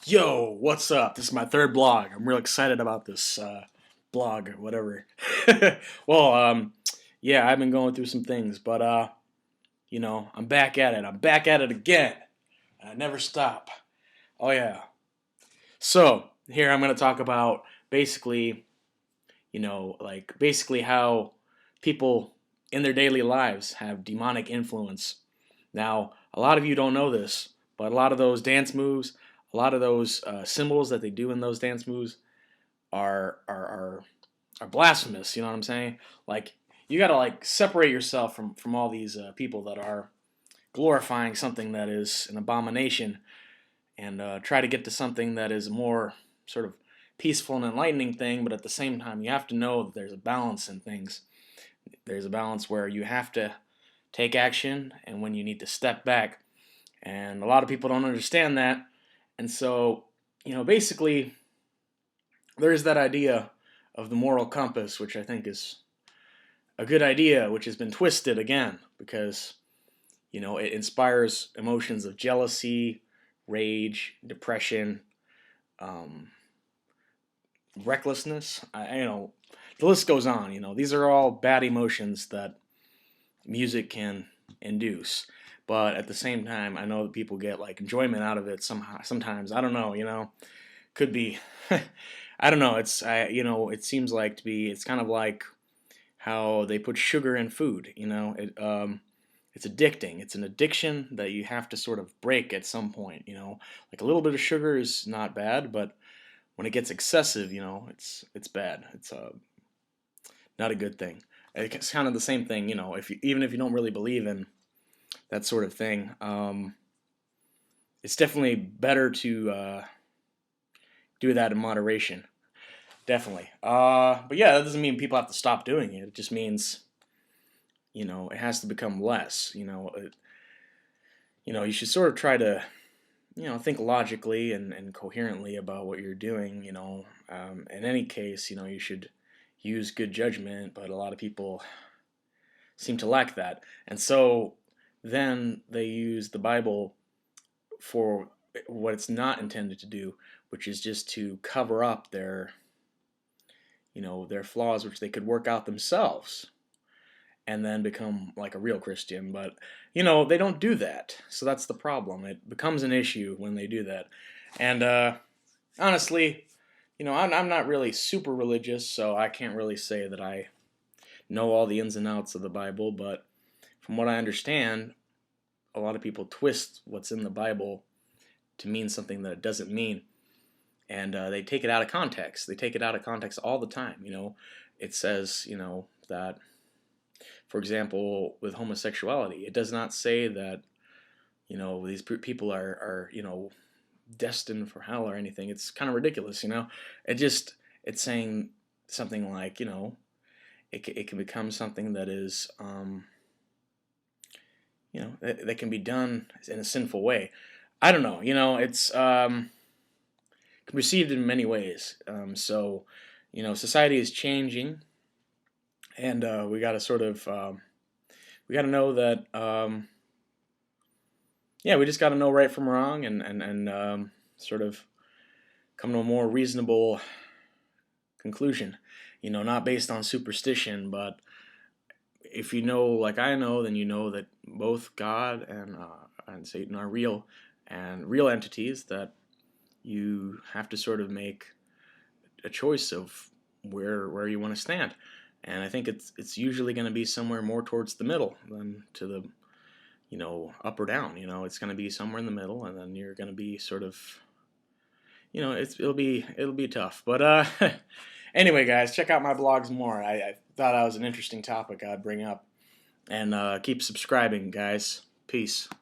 Yo, what's up? This is my third blog. I'm real excited about this blog or whatever. well, yeah, I've been going through some things, but I'm back at it. I'm back at it again. I never stop. Oh yeah. So here I'm going to talk about basically, basically how people in their daily lives have demonic influence. Now, a lot of you don't know this, but a lot of those dance moves, a lot of those symbols that they do in those dance moves are blasphemous. You know what I'm saying? Like you got to separate yourself from all these people that are glorifying something that is an abomination, and try to get to something that is a more sort of peaceful and enlightening thing. But at the same time, you have to know that there's a balance in things. There's a balance where you have to take action and when you need to step back. And a lot of people don't understand that. And so, basically, there's that idea of the moral compass, which I think is a good idea, which has been twisted again because, it inspires emotions of jealousy, rage, depression, um, recklessness. The list goes on. These are all bad emotions that music can induce. But at the same time, I know that people get enjoyment out of it somehow. Sometimes I don't know. Could be. I don't know. It seems like to be. It's kind of like how they put sugar in food. It's addicting. It's an addiction that you have to sort of break at some point. Like a little bit of sugar is not bad, but when it gets excessive, it's bad. It's not a good thing. It's kind of the same thing. Even if you don't really believe in that sort of thing, it's definitely better to do that in moderation. Definitely. But yeah, that doesn't mean people have to stop doing it. It just means, it has to become less. You should sort of try to, think logically and coherently about what you're doing. In any case, you should use good judgment, but a lot of people seem to lack that. And so then they use the Bible for what it's not intended to do, which is just to cover up their flaws, which they could work out themselves and then become like a real Christian. But, they don't do that. So that's the problem. It becomes an issue when they do that. And honestly, I'm not really super religious, so I can't really say that I know all the ins and outs of the Bible. But from what I understand, a lot of people twist what's in the Bible to mean something that it doesn't mean. And they take it out of context. They take it out of context all the time. It says, that, for example, with homosexuality, it does not say that, these people are destined for hell or anything. It's kind of ridiculous, it's saying something like, it can become something that is, that can be done in a sinful way. I don't know, it's received in many ways. Society is changing, and we got to sort of, we got to know that, we just got to know right from wrong, and sort of come to a more reasonable conclusion. Not based on superstition, but if you know, like I know, then you know that both God and Satan are real and real entities that you have to sort of make a choice of where you want to stand. And I think it's usually going to be somewhere more towards the middle than to the up or down. It's going to be somewhere in the middle, and then you're going to be sort of it'll be tough. But anyway, guys, check out my blogs more. I thought that was an interesting topic I'd bring up, and keep subscribing, guys. Peace.